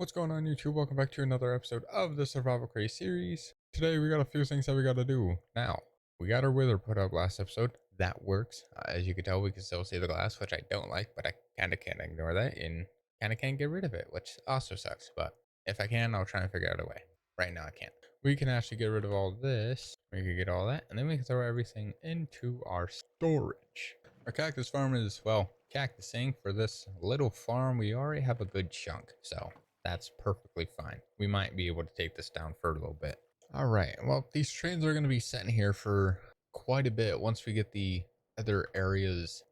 What's going on, YouTube? Welcome back to another episode of the Survival Craze series. Today we got a few things that we got to do. Now, we got our wither put up last episode. That works. As you can tell, we can still see the glass, which I don't like, but I kind of can't ignore that and kind of can't get rid of it, which also sucks. But if I can, I'll try and figure out a way. Right now, I can't. We can actually get rid of all this. We can get all that, and then we can throw everything into our storage. Our cactus farm is, well, cactusing. For this little farm, we already have a good chunk, so that's perfectly fine. We might be able to take this down for a little bit. All right, well, these trains are going to be sitting here for quite a bit. Once we get the other areas,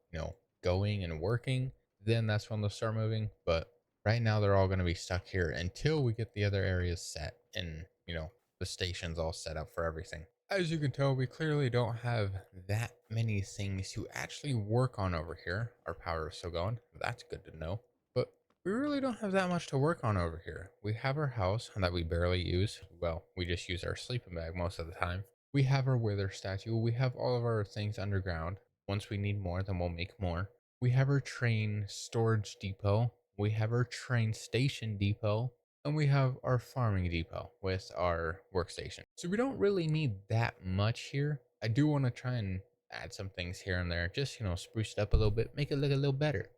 going and working, then that's when they'll start moving. But right now, they're all going to be stuck here until we get the other areas set and, the stations all set up for everything. As you can tell, we clearly don't have that many things to actually work on over here. Our power is still going. That's good to know. But we really don't have that much to work on over here. We have our house that we barely use. Well, we just use our sleeping bag most of the time. We have our wither statue. We have all of our things underground. Once we need more, then we'll make more. We have our train storage depot. We have our train station depot. And we have our farming depot with our workstation. So we don't really need that much here. I do want to try and add some things here and there. Just, spruce it up a little bit, make it look a little better.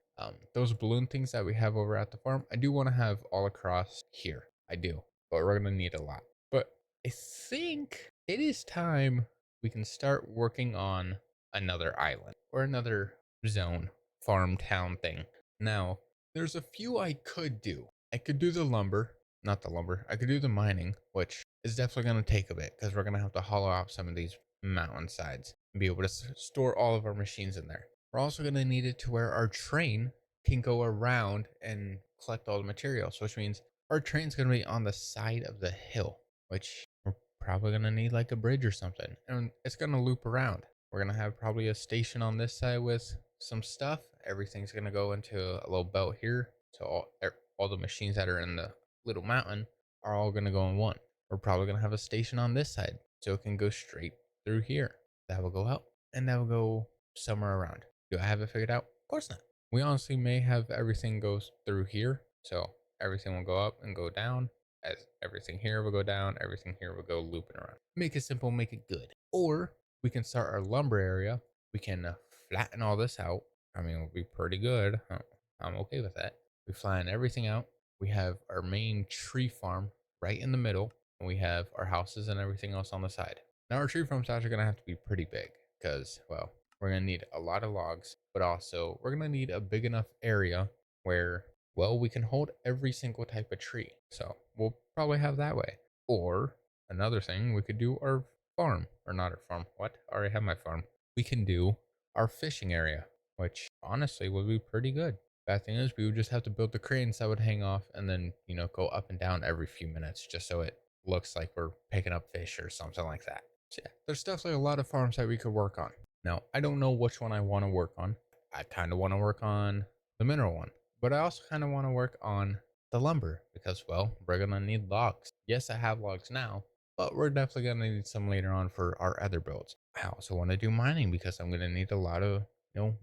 Those balloon things that we have over at the farm, I do want to have all across here. I do, but we're going to need a lot. But I think it is time we can start working on another island or another zone, farm town thing. Now, there's a few I could do. I could do the lumber, not the lumber. I could do the mining, which is definitely going to take a bit because we're going to have to hollow out some of these mountain sides and be able to store all of our machines in there. We're also going to need it to where our train can go around and collect all the materials, which means our train's going to be on the side of the hill, which we're probably going to need like a bridge or something. And it's going to loop around. We're going to have probably a station on this side with some stuff. Everything's going to go into a little belt here. So all the machines that are in the little mountain are all going to go in one. We're probably going to have a station on this side so it can go straight through here. That will go out and that will go somewhere around. Do I have it figured out? Of course not. We honestly may have everything goes through here. So everything will go up and go down. As everything here will go down, everything here will go looping around. Make it simple, make it good. Or we can start our lumber area. We can flatten all this out. I mean, it'll be pretty good. I'm okay with that. We flatten everything out. We have our main tree farm right in the middle. And we have our houses and everything else on the side. Now our tree farm's actually going to have to be pretty big because, well, we're going to need a lot of logs, but also we're going to need a big enough area where, well, we can hold every single type of tree. So we'll probably have that way. Or another thing, we could do our farm, or not our farm. What? I already have my farm. We can do our fishing area, which honestly would be pretty good. Bad thing is, we would just have to build the cranes that would hang off and then, go up and down every few minutes just so it looks like we're picking up fish or something like that. So yeah, there's definitely a lot of farms that we could work on. Now, I don't know which one I want to work on. I kind of want to work on the mineral one, but I also kind of want to work on the lumber because, well, we're going to need logs. Yes, I have logs now, but we're definitely going to need some later on for our other builds. I also want to do mining because I'm going to need a lot of,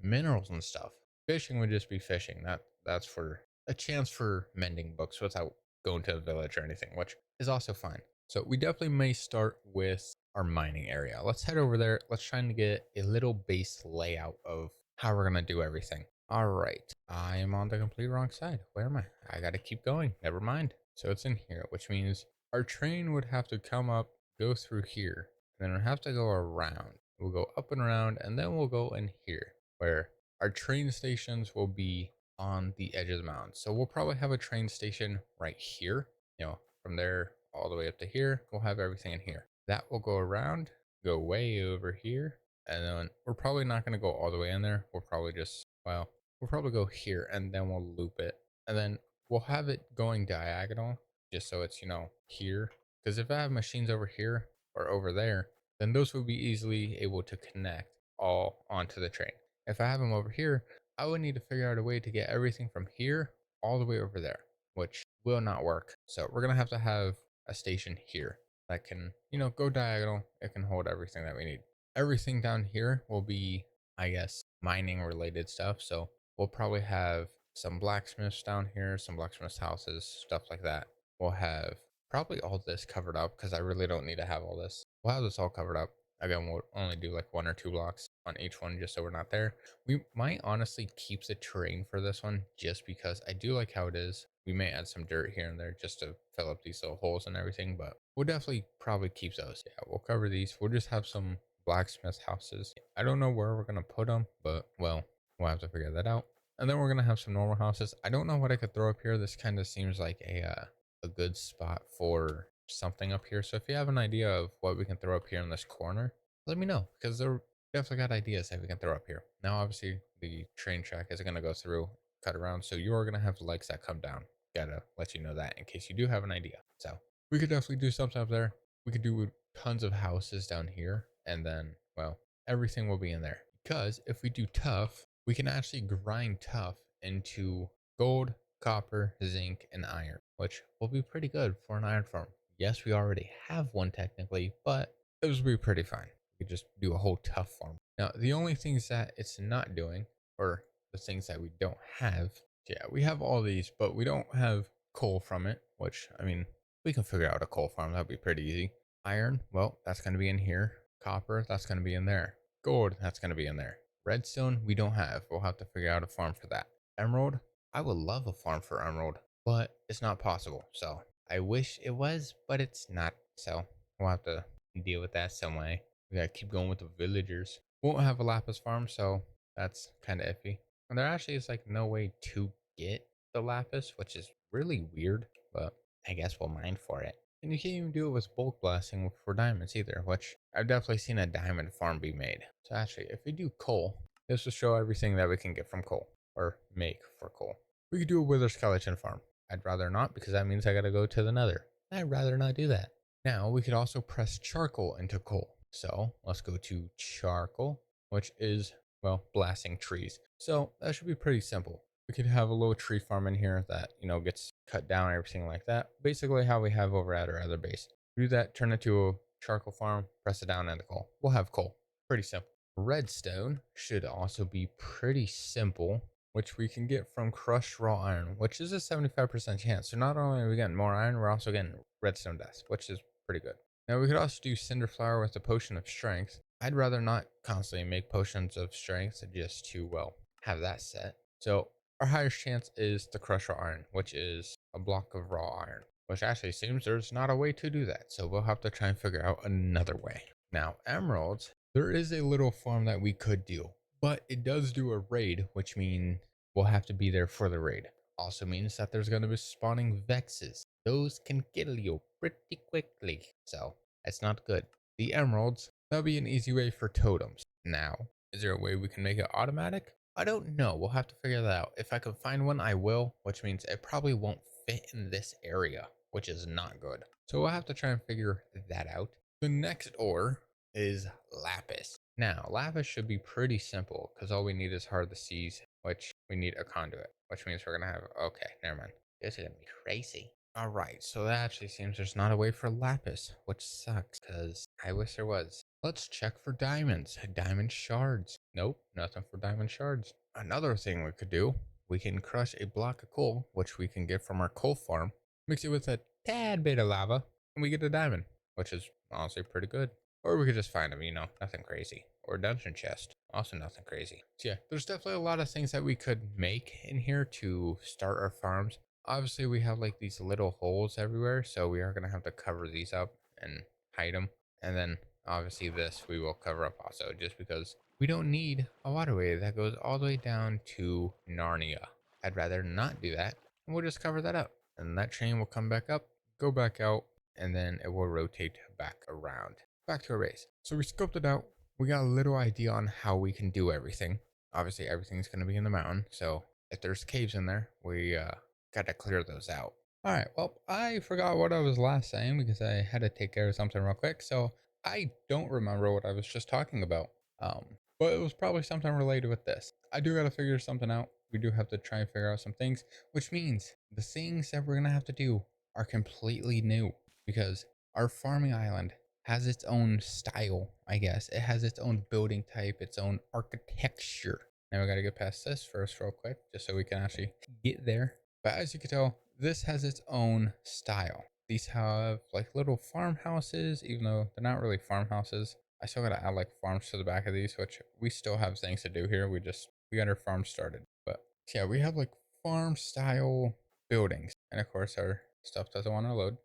minerals and stuff. Fishing would just be fishing. That's for a chance for mending books without going to a village or anything, which is also fine. So we definitely may start with our mining area. Let's head over there. Let's try and get a little base layout of how we're going to do everything. All right. I am on the complete wrong side. Where am I? I got to keep going. Never mind. So it's in here, which means our train would have to come up, go through here, and then we'll have to go around. We'll go up and around, and then we'll go in here where our train stations will be on the edge of the mountain. So we'll probably have a train station right here. From there all the way up to here, we'll have everything in here. That will go around, go way over here, and then we're probably not going to go all the way in there. We'll probably just, well, we'll probably go here and then we'll loop it. And then we'll have it going diagonal just so it's, here. Because if I have machines over here or over there, then those will be easily able to connect all onto the train. If I have them over here, I would need to figure out a way to get everything from here all the way over there, which will not work. So we're going to have a station here that can, go diagonal. It can hold everything that we need. Everything down here will be, I guess, mining related stuff. So we'll probably have some blacksmiths down here, some blacksmiths houses, stuff like that. We'll have probably all this covered up because I really don't need to have all this. We'll have this all covered up. Again, we'll only do like 1 or 2 blocks on each one just so we're not there. We might honestly keep the terrain for this one just because I do like how it is. We may add some dirt here and there just to fill up these little holes and everything, but we'll definitely probably keep those. Yeah, we'll cover these. We'll just have some blacksmith houses. I don't know where we're going to put them, but well, we'll have to figure that out. And then we're going to have some normal houses. I don't know what I could throw up here. This kind of seems like a good spot for something up here. So if you have an idea of what we can throw up here in this corner, let me know because they're definitely got ideas that we can throw up here. Now, obviously, the train track isn't going to go through, cut around, so you are going to have legs that come down. Gotta let you know that in case you do have an idea. So we could definitely do something up there. We could do tons of houses down here, and then, well, everything will be in there. Because if we do tough, we can actually grind tough into gold, copper, zinc, and iron, which will be pretty good for an iron farm. Yes, we already have one technically, but it would be pretty fine. We could just do a whole tough farm. Now, the only things that it's not doing, or the things that we don't have, yeah, we have all these, but we don't have coal from it, which, I mean, we can figure out a coal farm. That'd be pretty easy. Iron, well, that's going to be in here. Copper, that's going to be in there. Gold, that's going to be in there. Redstone, we don't have. We'll have to figure out a farm for that. Emerald, I would love a farm for emerald, but it's not possible. So I wish it was, but it's not. So we'll have to deal with that some way. We gotta keep going with the villagers. Won't have a lapis farm, so that's kind of iffy. And there actually is like no way to get the lapis, which is really weird, but I guess we'll mine for it. And you can't even do it with bulk blasting for diamonds either, which I've definitely seen a diamond farm be made. So actually, if we do coal, this will show everything that we can get from coal or make for coal. We could do a wither skeleton farm. I'd rather not because that means I gotta go to the nether. I'd rather not do that. Now we could also press charcoal into coal. So let's go to charcoal, which is, well, blasting trees. So that should be pretty simple. We could have a little tree farm in here that, gets cut down, everything like that. Basically how we have over at our other base. Do that, turn it to a charcoal farm, press it down into coal. We'll have coal. Pretty simple. Redstone should also be pretty simple, which we can get from crushed raw iron, which is a 75% chance. So not only are we getting more iron, we're also getting redstone dust, which is pretty good. Now we could also do cinder flower with a potion of strength. I'd rather not constantly make potions of strength just to, well, have that set. So our highest chance is the crushed raw iron, which is a block of raw iron, which actually seems there's not a way to do that. So we'll have to try and figure out another way. Now, emeralds, there is a little farm that we could do, but it does do a raid, which means we'll have to be there for the raid. Also means that there's going to be spawning vexes. Those can kill you pretty quickly, so that's not good. The emeralds, that'll be an easy way for totems. Now, is there a way we can make it automatic? I don't know. We'll have to figure that out. If I can find one, I will, which means it probably won't fit in this area, which is not good. So we'll have to try and figure that out. The next ore is lapis. Now, lapis should be pretty simple because all we need is heart of the seas, which we need a conduit, which means we're going to have, okay, never mind. This is going to be crazy. All right, so that actually seems there's not a way for lapis, which sucks because I wish there was. Let's check for diamonds. Diamond shards. Nope, nothing for diamond shards. Another thing we could do, we can crush a block of coal, which we can get from our coal farm, mix it with a tad bit of lava, and we get a diamond, which is honestly pretty good. Or we could just find them, nothing crazy. Or dungeon chest, also nothing crazy. So yeah, there's definitely a lot of things that we could make in here to start our farms. Obviously, we have like these little holes everywhere, so we are going to have to cover these up and hide them. And then obviously this we will cover up also, just because we don't need a waterway that goes all the way down to Narnia. I'd rather not do that, and we'll just cover that up. And that train will come back up, go back out, and then it will rotate back around. Back to our base. So we scoped it out. We got a little idea on how we can do everything. Obviously, everything's going to be in the mountain, so if there's caves in there, we got to clear those out. All right, well, I forgot what I was last saying because I had to take care of something real quick, so I don't remember what I was just talking about. But it was probably something related with this. I do got to figure something out. We do have to try and figure out some things, which means the things that we're going to have to do are completely new because our farming island has its own style, I guess. It has its own building type, its own architecture. Now we got to get past this first real quick, just so we can actually get there. But as you can tell, this has its own style. These have like little farmhouses, even though they're not really farmhouses. I still gotta add like farms to the back of these, which we still have things to do here. We got our farm started. But yeah, we have like farm style buildings. And of course our stuff doesn't want to load.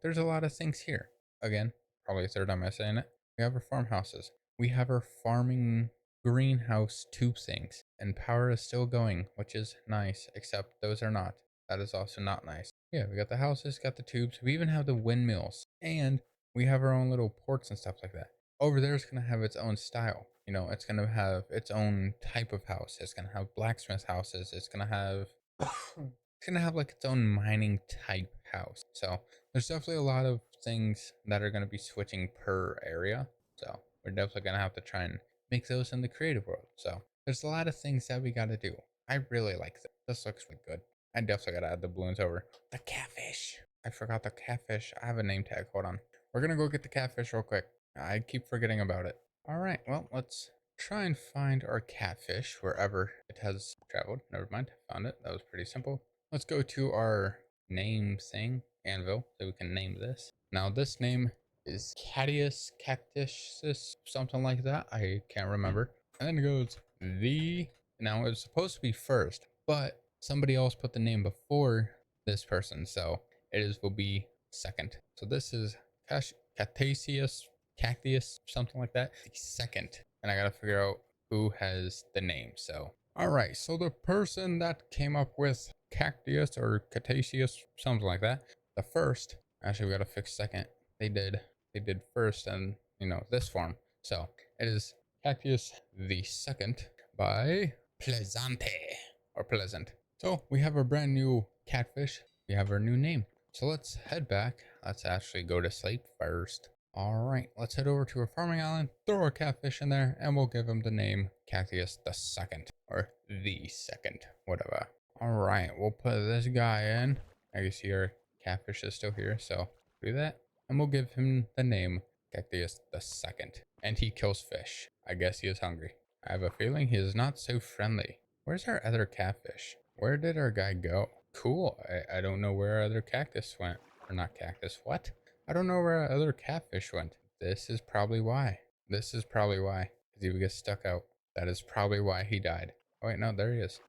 There's a lot of things here. Again, probably a third time I'm saying it. We have our farmhouses. We have our farming greenhouse tube things, and power is still going, which is nice, except those are not. That is also not nice. Yeah, we got the houses, got the tubes, we even have the windmills, and we have our own little ports and stuff like that. Over there is going to have its own style. It's going to have its own type of house. It's going to have blacksmith houses. It's going to have it's going to have like its own mining type house. So there's definitely a lot of things that are going to be switching per area. So we're definitely going to have to try and make those in the creative world. So there's a lot of things that we got to do. I really like this. This looks really good. I definitely got to add the balloons over. The catfish. I forgot the catfish. I have a name tag. Hold on. We're going to go get the catfish real quick. I keep forgetting about it. All right. Well, let's try and find our catfish wherever it has traveled. Never mind. Found it. That was pretty simple. Let's go to our name thing, anvil, so we can name this. Now, this name is Cadius Cactus, something like that. I can't remember. And then it goes the. Now, it was supposed to be first, but somebody else put the name before this person, so will be second. So this is Cactaceus, Cactus, something like that. The second, and I gotta figure out who has the name. So, all right. So the person that came up with Cactus or Cactaceus, something like that, the first. Actually, we gotta fix second. They did first, and this form. So it is Cactus the second by Pleasante or Pleasant. So we have our brand new catfish. We have our new name. So let's head back. Let's actually go to sleep first. All right, let's head over to our farming island, throw our catfish in there, and we'll give him the name Cactus the second or the second, whatever. All right, we'll put this guy in. I can see our catfish is still here, so do that. And we'll give him the name Cactus the second. And he kills fish. I guess he is hungry. I have a feeling he is not so friendly. Where's our other catfish? Where did our guy go? Cool. I don't know where our other cactus went. Or not cactus. What? I don't know where our other catfish went. This is probably why. This is probably why. Because he would get stuck out. That is probably why he died. Oh wait, no, there he is.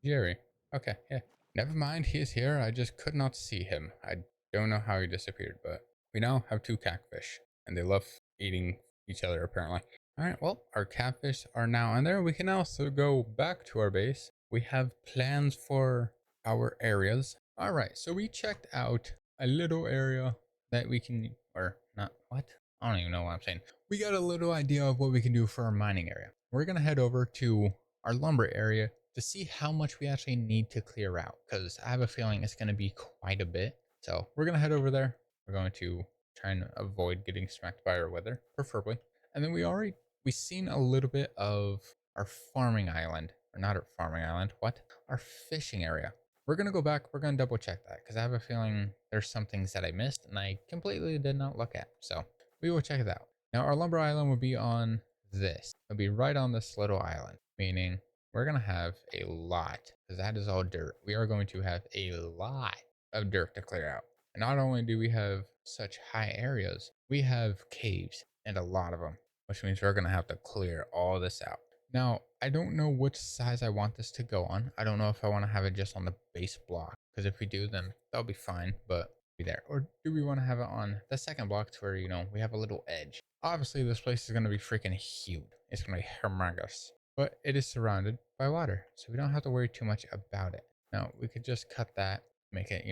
Jerry. Okay, yeah. Never mind, he is here. I just could not see him. I don't know how he disappeared, but we now have two catfish. And they love eating each other apparently. Alright, well, our catfish are now in there. We can also go back to our base. We have plans for our areas. Alright, so we checked out a little area that we can, or not, what? I don't even know what I'm saying. We got a little idea of what we can do for our mining area. We're going to head over to our lumber area to see how much we actually need to clear out, because I have a feeling it's going to be quite a bit. So we're going to head over there. We're going to try and avoid getting smacked by our weather, preferably. And then we've seen a little bit of our farming island, or not our farming island, what? Our fishing area. We're going to go back, we're going to double check that, because I have a feeling there's some things that I missed and I completely did not look at. So we will check it out. Now our lumber island will be on this. It'll be right on this little island, meaning we're going to have a lot, because that is all dirt. We are going to have a lot of dirt to clear out. And not only do we have such high areas, we have caves, and a lot of them, which means we're going to have to clear all this out. Now, I don't know which size I want this to go on. I don't know if I want to have it just on the base block, because if we do, then that'll be fine, but be there. Or do we want to have it on the second block to where, we have a little edge? Obviously, this place is going to be freaking huge. It's going to be humongous, but it is surrounded by water, so we don't have to worry too much about it. Now, we could just cut that, make it,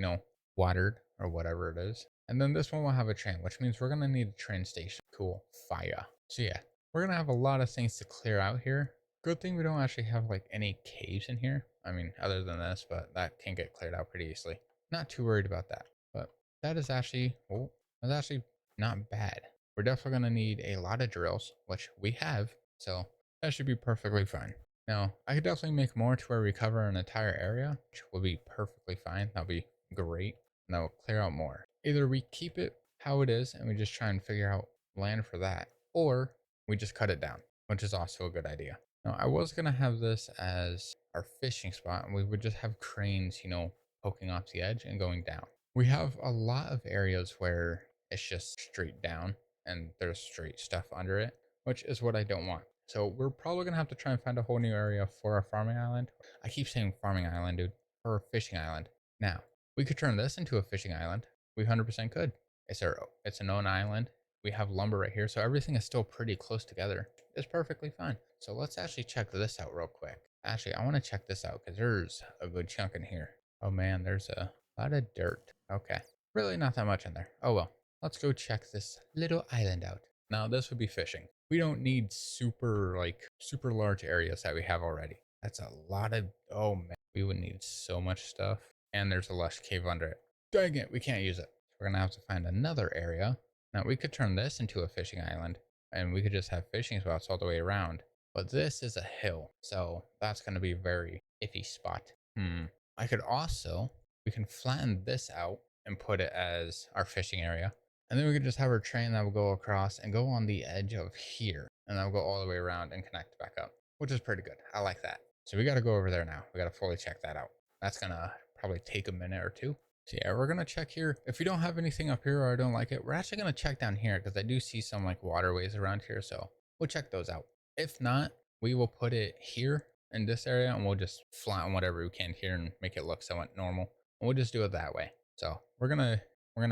watered or whatever it is. And then this one will have a train, which means we're going to need a train station. Cool. Fire. So yeah, we're going to have a lot of things to clear out here. Good thing we don't actually have like any caves in here. I mean, other than this, but that can get cleared out pretty easily. Not too worried about that. But that is actually, that's actually not bad. We're definitely going to need a lot of drills, which we have. So that should be perfectly fine. Now, I could definitely make more to where we cover an entire area, which will be perfectly fine. That'll be great. And that will clear out more. Either we keep it how it is and we just try and figure out land for that, or we just cut it down, which is also a good idea. Now, I was going to have this as our fishing spot, and we would just have cranes, poking off the edge and going down. We have a lot of areas where it's just straight down and there's straight stuff under it, which is what I don't want. So we're probably going to have to try and find a whole new area for our farming island. I keep saying farming island, dude, or fishing island. Now, we could turn this into a fishing island. We 100% could. It's a known island. We have lumber right here, so everything is still pretty close together. It's perfectly fine. So let's actually check this out real quick. Actually, I want to check this out because there's a good chunk in here. Oh man, there's a lot of dirt. Okay, really not that much in there. Oh well, let's go check this little island out. Now this would be fishing. We don't need super large areas that we have already. That's a lot of, oh man, we would need so much stuff. And there's a lush cave under it. Dang it, we can't use it. We're gonna have to find another area. Now we could turn this into a fishing island and we could just have fishing spots all the way around. But this is a hill, so that's going to be a very iffy spot. I could also, we can flatten this out and put it as our fishing area. And then we could just have our train that will go across and go on the edge of here. And that will go all the way around and connect back up, which is pretty good. I like that. So we got to go over there now. We got to fully check that out. That's going to probably take a minute or two. So yeah, we're going to check here. If we don't have anything up here or I don't like it, we're actually going to check down here because I do see some like waterways around here. So we'll check those out. If not, we will put it here in this area and we'll just flatten whatever we can here and make it look somewhat normal. And we'll just do it that way. So we're gonna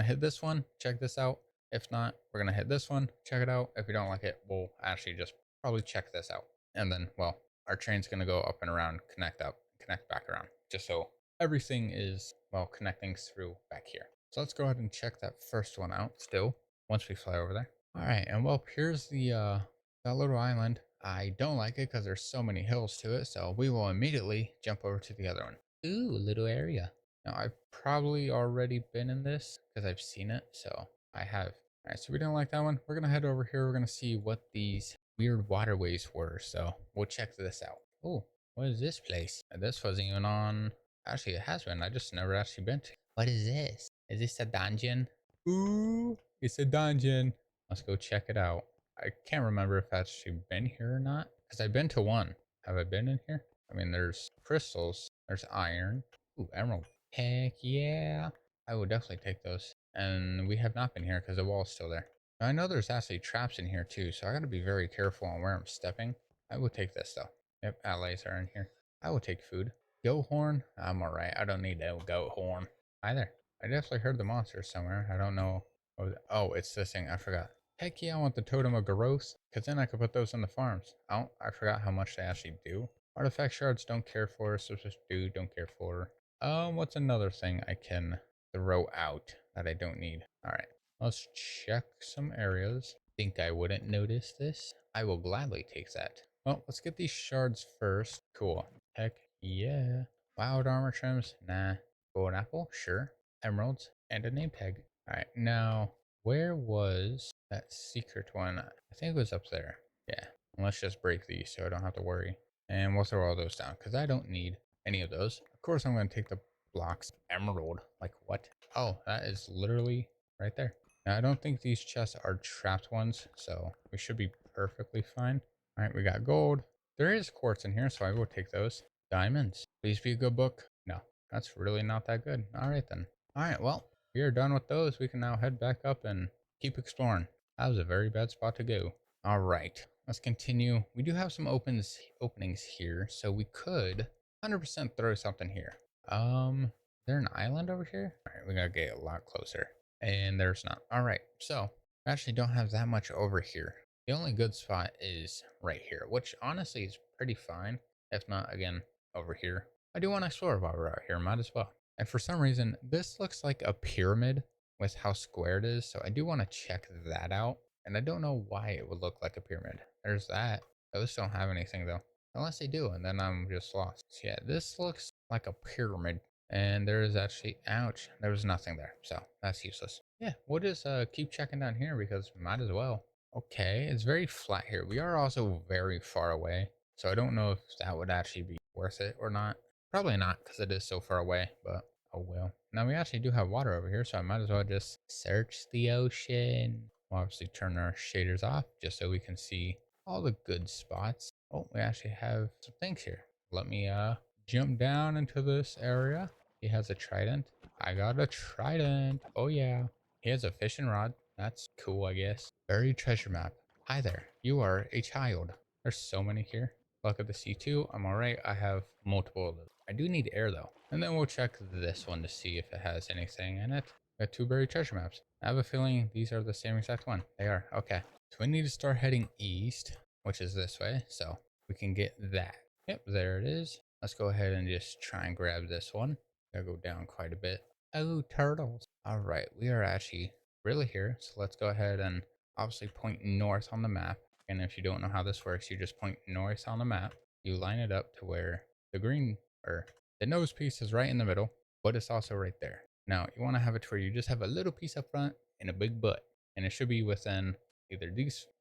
hit this one, check this out. If not, we're gonna hit this one, check it out. If we don't like it, we'll actually just probably check this out. And then, well, our train's gonna go up and around, connect up, connect back around, just so everything is, well, connecting through back here. So let's go ahead and check that first one out still, once we fly over there. All right, and well, here's the that little island. I don't like it because there's so many hills to it, so we will immediately jump over to the other one. Ooh, little area. Now, I've probably already been in this because I've seen it, so I have. All right, so we didn't like that one. We're going to head over here. We're going to see what these weird waterways were, so we'll check this out. Oh, what is this place? This wasn't even on. Actually, it has been. I just never actually been to. What is this? Is this a dungeon? Ooh, it's a dungeon. Let's go check it out. I can't remember if I've actually been here or not because I've been to one. Have I been in here? I mean, there's crystals, there's iron. Ooh, emerald. Heck yeah. I will definitely take those. And we have not been here because the wall's still there. Now, I know there's actually traps in here too, so I gotta be very careful on where I'm stepping. I will take this though. Yep, allies are in here. I will take food. Goat horn? I'm alright. I don't need that goat horn. Either. I definitely heard the monsters somewhere. I don't know. Oh, it's this thing. I forgot. Heck yeah, I want the Totem of Growth, because then I could put those on the farms. I forgot how much they actually do. Artifact shards don't care for, substance do, don't care for. What's another thing I can throw out that I don't need? Alright, let's check some areas. Think I wouldn't notice this? I will gladly take that. Well, let's get these shards first. Cool. Heck yeah. Wild armor trims? Nah. Gold apple? Sure. Emeralds? And a name tag. Alright, now, where was that secret one? I think it was up there. Yeah. And let's just break these so I don't have to worry. And we'll throw all those down because I don't need any of those. Of course, I'm going to take the blocks. Emerald. Like what? Oh, that is literally right there. Now, I don't think these chests are trapped ones, so we should be perfectly fine. All right, we got gold. There is quartz in here, so I will take those. Diamonds. Please be a good book. No, that's really not that good. All right, then. All right, well, we are done with those. We can now head back up and keep exploring. That was a very bad spot to go. All right, let's continue. We do have some openings here, so we could 100% throw something here. Is there an island over here? All right, we gotta get a lot closer. And there's not. All right, so we actually don't have that much over here. The only good spot is right here, which honestly is pretty fine. If not, again, over here. I do want to explore while we're out here, might as well. And for some reason, this looks like a pyramid with how square it is. So I do want to check that out. And I don't know why it would look like a pyramid. There's that. Those don't have anything though. Unless they do, and then I'm just lost. So yeah, this looks like a pyramid. And there is actually, ouch, there was nothing there. So that's useless. Yeah, we'll just keep checking down here because might as well. Okay, it's very flat here. We are also very far away. So I don't know if that would actually be worth it or not. Probably not because it is so far away, but oh well. Now we actually do have water over here, so I might as well just search the ocean. We'll obviously turn our shaders off just so we can see all the good spots. Oh, we actually have some things here. Let me jump down into this area. He has a trident. I got a trident. Oh yeah. He has a fishing rod. That's cool, I guess. Buried treasure map. Hi there. You are a child. There's so many here. Luck of the C2. I'm alright. I have multiple of those. I do need air though. And then we'll check this one to see if it has anything in it. Got two buried treasure maps. I have a feeling these are the same exact one. They are. Okay. So we need to start heading east, which is this way. So we can get that. Yep, there it is. Let's go ahead and just try and grab this one. Gotta go down quite a bit. Oh, turtles. All right, we are actually really here. So let's go ahead and obviously point north on the map. And if you don't know how this works, you just point north on the map. You line it up to where the green or the nose piece is right in the middle, but it's also right there. Now you want to have it to where you just have a little piece up front and a big butt, and it should be within either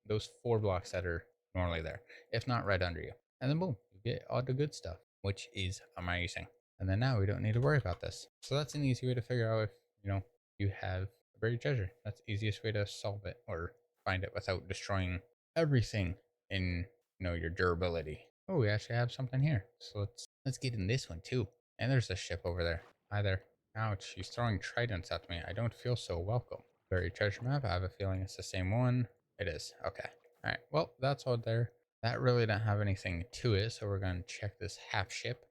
those 4 blocks that are normally there, if not right under you. And then boom, you get all the good stuff, which is amazing. And then now we don't need to worry about this. So that's an easy way to figure out if you have a buried treasure. That's the easiest way to solve it or find it without destroying everything in your durability. Oh, we actually have something here. So let's get in this one too. And there's a ship over there. Hi there. Ouch, he's throwing tridents at me. I don't feel so welcome. Buried treasure map. I have a feeling it's the same one. It is. Okay. All right. Well, that's all there. That really didn't have anything to it, so we're going to check this half ship.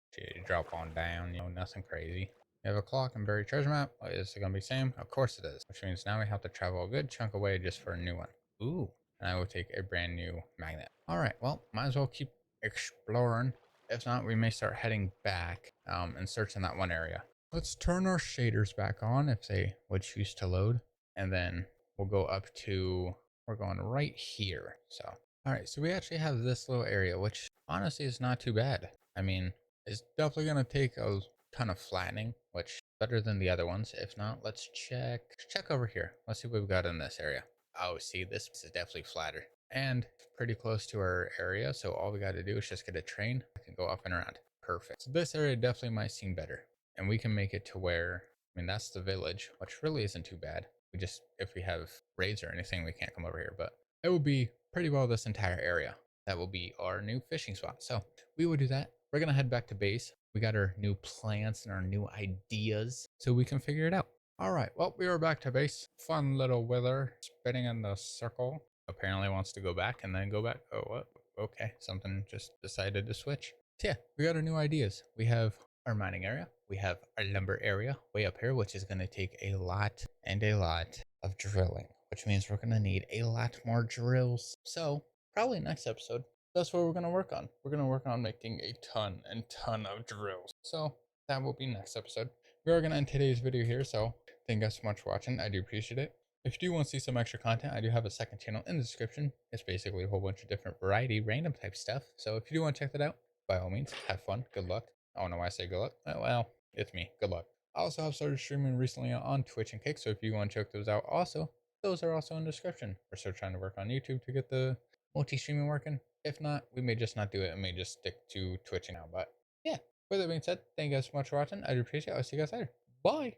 Drop on down, nothing crazy. We have a clock and buried treasure map. Is it going to be the same? Of course it is. Which means now we have to travel a good chunk away just for a new one. Ooh. And I will take a brand new magnet. All right. Well, might as well keep exploring. If not, we may start heading back and searching that one area. Let's turn our shaders back on if they would choose to load. And then we'll go up to, we're going right here. So, all right. So we actually have this little area, which honestly is not too bad. I mean, it's definitely going to take a ton of flattening, which is better than the other ones. If not, let's check over here. Let's see what we've got in this area. Oh, see, this is definitely flatter and pretty close to our area. So all we got to do is just get a train that can go up and around. Perfect. So this area definitely might seem better, and we can make it to where, I mean, that's the village, which really isn't too bad. We just, if we have raids or anything, we can't come over here, but it will be pretty well this entire area. That will be our new fishing spot. So we will do that. We're going to head back to base. We got our new plans and our new ideas so we can figure it out. All right, well, we are back to base. Fun little wither spinning in the circle. Apparently wants to go back and then go back. Oh, what? Okay, something just decided to switch. So yeah, we got our new ideas. We have our mining area. We have our lumber area way up here, which is going to take a lot and a lot of drilling, which means we're going to need a lot more drills. So probably next episode, that's what we're going to work on. We're going to work on making a ton and ton of drills. So that will be next episode. We are going to end today's video here, so thank you guys so much for watching. I do appreciate it. If you do want to see some extra content, I do have a second channel in the description. It's basically a whole bunch of different variety, random type stuff. So if you do want to check that out, by all means, have fun. Good luck. I don't know why I say good luck. Well, it's me. Good luck. I also have started streaming recently on Twitch and Kick, so if you want to check those out also, those are also in the description. We're still trying to work on YouTube to get the multi-streaming working. If not, we may just not do it and may just stick to Twitch now. But yeah, with that being said, thank you guys so much for watching. I do appreciate it. I'll see you guys later. Bye.